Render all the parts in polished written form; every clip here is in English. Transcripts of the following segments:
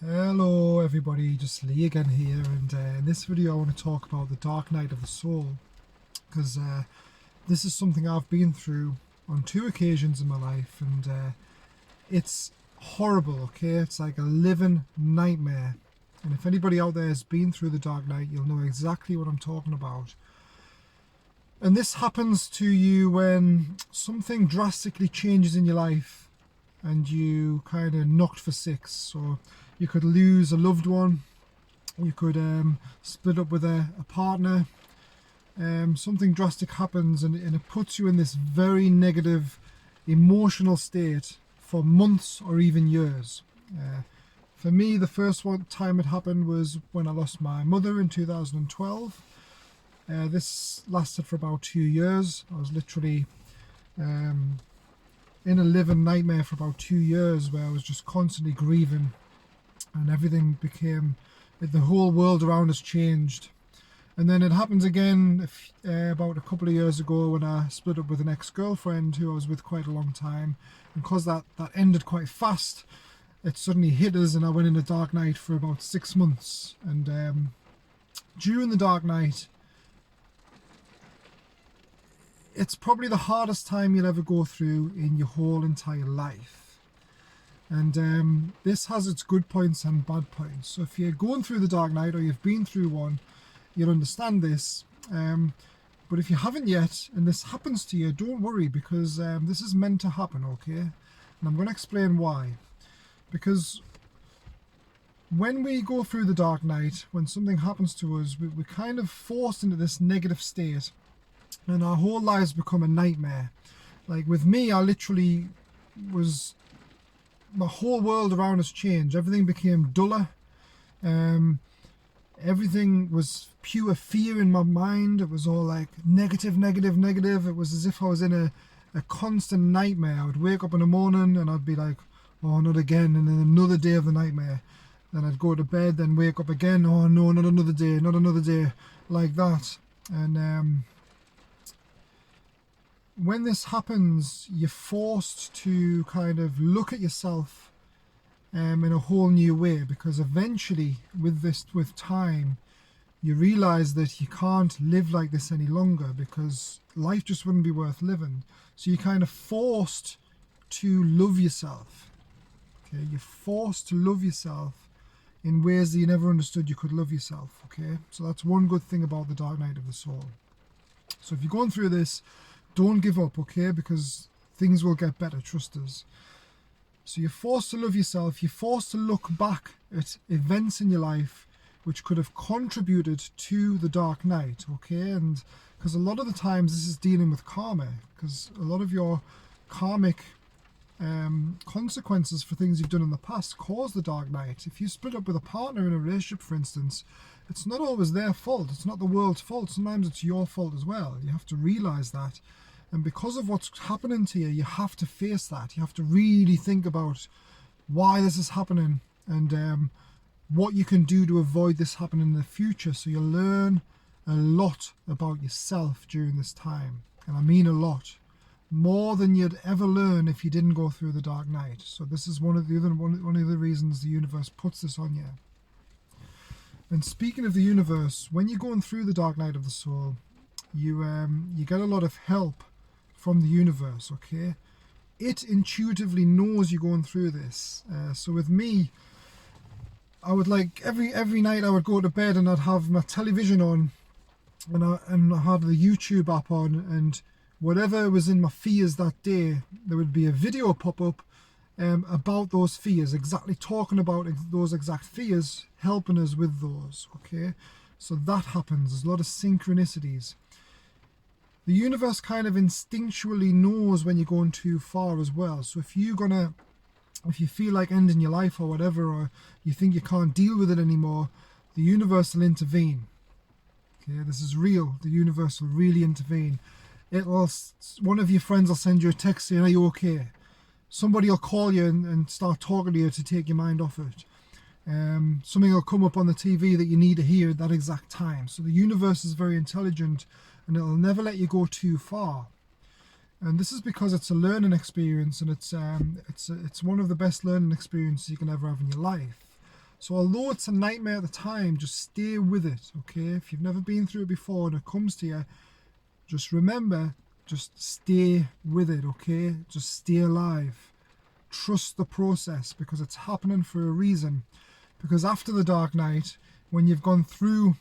Hello everybody, just Lee again here, and in this video I want to talk about the dark night of the soul, because this is something I've been through on two occasions in my life, and it's horrible. Okay, it's like a living nightmare, and if anybody out there has been through the dark night, you'll know exactly what I'm talking about. And this happens to you when something drastically changes in your life and you kind of knocked for six. So you could lose a loved one, you could split up with a partner, something drastic happens, and it puts you in this very negative emotional state for months or even years. For me, the first time it happened was when I lost my mother in 2012. This lasted for about 2 years. I was literally in a living nightmare for about 2 years, where I was just constantly grieving, and everything became, the whole world around us changed. And then it happens again about a couple of years ago, when I split up with an ex-girlfriend who I was with quite a long time. And because that ended quite fast, it suddenly hit us, and I went in a dark night for about 6 months. And during the dark night, it's probably the hardest time you'll ever go through in your whole entire life. And this has its good points and bad points. So if you're going through the dark night, or you've been through one, you'll understand this. But if you haven't yet, and this happens to you, don't worry, because this is meant to happen, okay? And I'm going to explain why. Because when we go through the dark night, when something happens to us, we're kind of forced into this negative state, and our whole lives become a nightmare. Like with me, I literally was, my whole world around us changed. Everything became duller. Everything was pure fear in my mind. It was all like negative, negative, negative. It was as if I was in a constant nightmare. I would wake up in the morning and I'd be like, oh, not again. And then another day of the nightmare. Then I'd go to bed, then wake up again. Oh no, not another day, not another day. Like that. And when this happens, you're forced to kind of look at yourself in a whole new way, because eventually with time, you realize that you can't live like this any longer, because life just wouldn't be worth living. So you're kind of forced to love yourself. Okay, you're forced to love yourself in ways that you never understood you could love yourself. Okay, so that's one good thing about the dark night of the soul. So if you're going through this, don't give up, okay? Because things will get better, trust us. So you're forced to love yourself. You're forced to look back at events in your life which could have contributed to the dark night, okay? And because a lot of the times this is dealing with karma, because a lot of your karmic consequences for things you've done in the past cause the dark night. If you split up with a partner in a relationship, for instance, it's not always their fault. It's not the world's fault. Sometimes it's your fault as well. You have to realize that. And because of what's happening to you, you have to face that. You have to really think about why this is happening, and what you can do to avoid this happening in the future. So you learn a lot about yourself during this time. And I mean a lot. More than you'd ever learn if you didn't go through the dark night. So this is one of the reasons the universe puts this on you. And speaking of the universe, when you're going through the dark night of the soul, you get a lot of help from the universe, okay? It intuitively knows you're going through this. So with me, I would like every night I would go to bed and I'd have my television on, and I had the YouTube app on, and whatever was in my fears that day, there would be a video pop up about those fears, exactly talking about those exact fears, helping us with those, okay? So that happens. There's a lot of synchronicities. The universe kind of instinctually knows when you're going too far as well. So if you feel like ending your life or whatever, or you think you can't deal with it anymore, the universe will intervene. Okay, this is real. The universe will really intervene. One of your friends will send you a text saying, are you okay? Somebody will call you and start talking to you to take your mind off it. Something will come up on the TV that you need to hear at that exact time. So the universe is very intelligent, and it'll never let you go too far. And this is because it's a learning experience, and it's one of the best learning experiences you can ever have in your life. So although it's a nightmare at the time, just stay with it, okay? If you've never been through it before and it comes to you, just remember, just stay with it, okay? Just stay alive. Trust the process, because it's happening for a reason. Because after the dark night, when you've gone through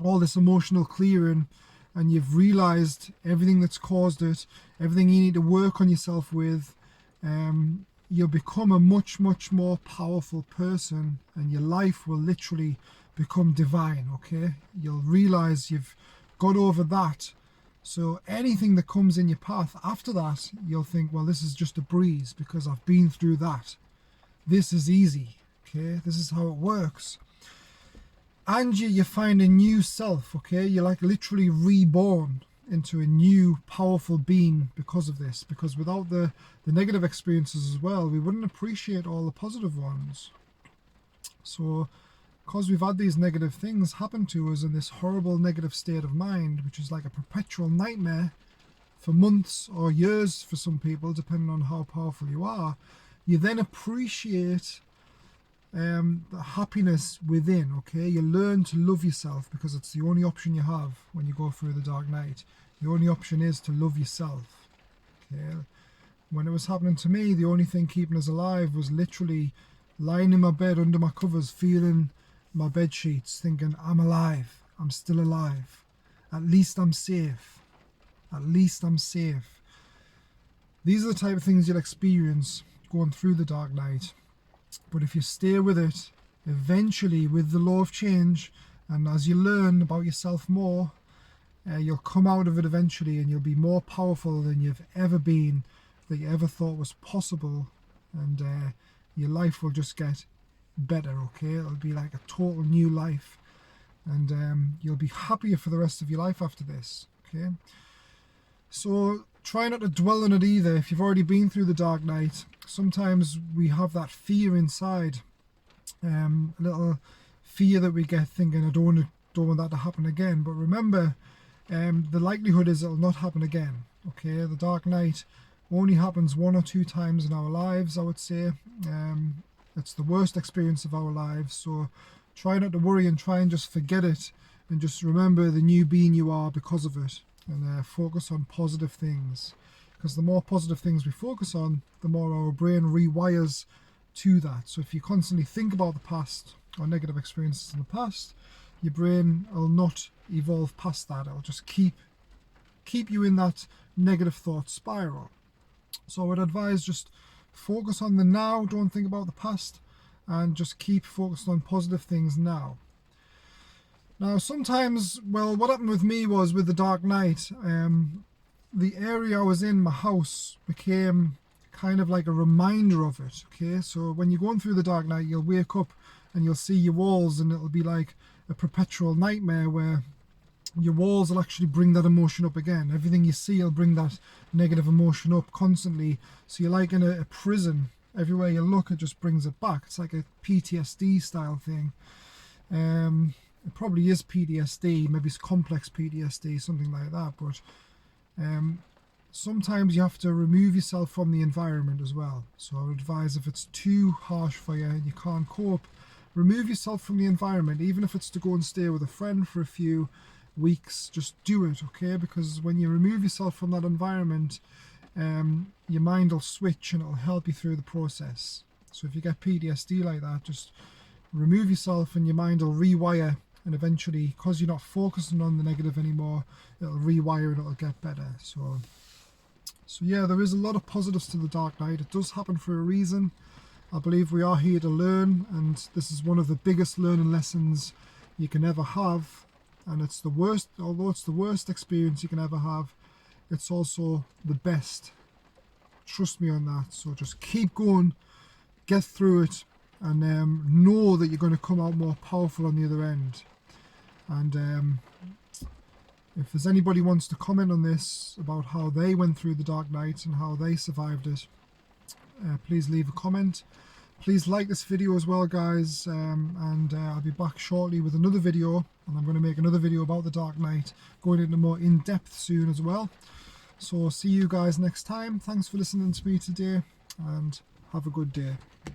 all this emotional clearing and you've realized everything that's caused it, everything you need to work on yourself with, you'll become a much more powerful person, and your life will literally become divine, okay? You'll realize you've got over that. So anything that comes in your path after that, you'll think, well, this is just a breeze because I've been through that. This is easy, okay? This is how it works. And you find a new self, okay? You're like literally reborn into a new powerful being because of this. Because without the negative experiences as well, we wouldn't appreciate all the positive ones. So because we've had these negative things happen to us in this horrible negative state of mind, which is like a perpetual nightmare for months or years for some people, depending on how powerful you are, you then appreciate the happiness within, okay? You learn to love yourself, because it's the only option you have when you go through the dark night. The only option is to love yourself, okay? When it was happening to me, the only thing keeping us alive was literally lying in my bed under my covers, feeling my bed sheets, thinking, I'm alive, I'm still alive, at least I'm safe, at least I'm safe. These are the type of things you'll experience going through the dark night. But if you stay with it, eventually with the law of change, and as you learn about yourself more, you'll come out of it eventually, and you'll be more powerful than you've ever been, that you ever thought was possible, and your life will just get better, okay? It'll be like a total new life, and you'll be happier for the rest of your life after this, okay? So try not to dwell on it either. If you've already been through the dark night, sometimes we have that fear inside, a little fear that we get, thinking, I don't want that to happen again. But remember, the likelihood is it'll not happen again, okay? The dark night only happens 1 or 2 times in our lives, I would say. It's the worst experience of our lives, so try not to worry and try and just forget it, and just remember the new being you are because of it, and focus on positive things, because the more positive things we focus on, the more our brain rewires to that. So if you constantly think about the past or negative experiences in the past, your brain will not evolve past that. It'll just keep you in that negative thought spiral. So I would advise just focus on the now, don't think about the past, and just keep focused on positive things now. Now sometimes, well, what happened with me was, with the dark night, the area I was in, my house, became kind of like a reminder of it, okay? So when you're going through the dark night, you'll wake up and you'll see your walls, and it'll be like a perpetual nightmare where your walls will actually bring that emotion up again. Everything you see will bring that negative emotion up constantly. So you're like in a prison. Everywhere you look, it just brings it back. It's like a PTSD style thing. It probably is PTSD, maybe it's complex PTSD, something like that. But sometimes you have to remove yourself from the environment as well. So I would advise, if it's too harsh for you and you can't cope, remove yourself from the environment. Even if it's to go and stay with a friend for a few weeks, just do it, okay? Because when you remove yourself from that environment, your mind will switch and it'll help you through the process. So if you get PTSD like that, just remove yourself and your mind will rewire, and eventually, because you're not focusing on the negative anymore, it'll rewire and it'll get better. So yeah, there is a lot of positives to the dark night. It does happen for a reason. I believe we are here to learn, and this is one of the biggest learning lessons you can ever have. And it's the worst, although it's the worst experience you can ever have, it's also the best. Trust me on that. So just keep going, get through it, and know that you're going to come out more powerful on the other end. And if there's anybody wants to comment on this, about how they went through the dark night and how they survived it, please leave a comment. Please like this video as well, guys, and I'll be back shortly with another video, and I'm going to make another video about the dark night, going into more in-depth soon as well. So see you guys next time. Thanks for listening to me today, and have a good day.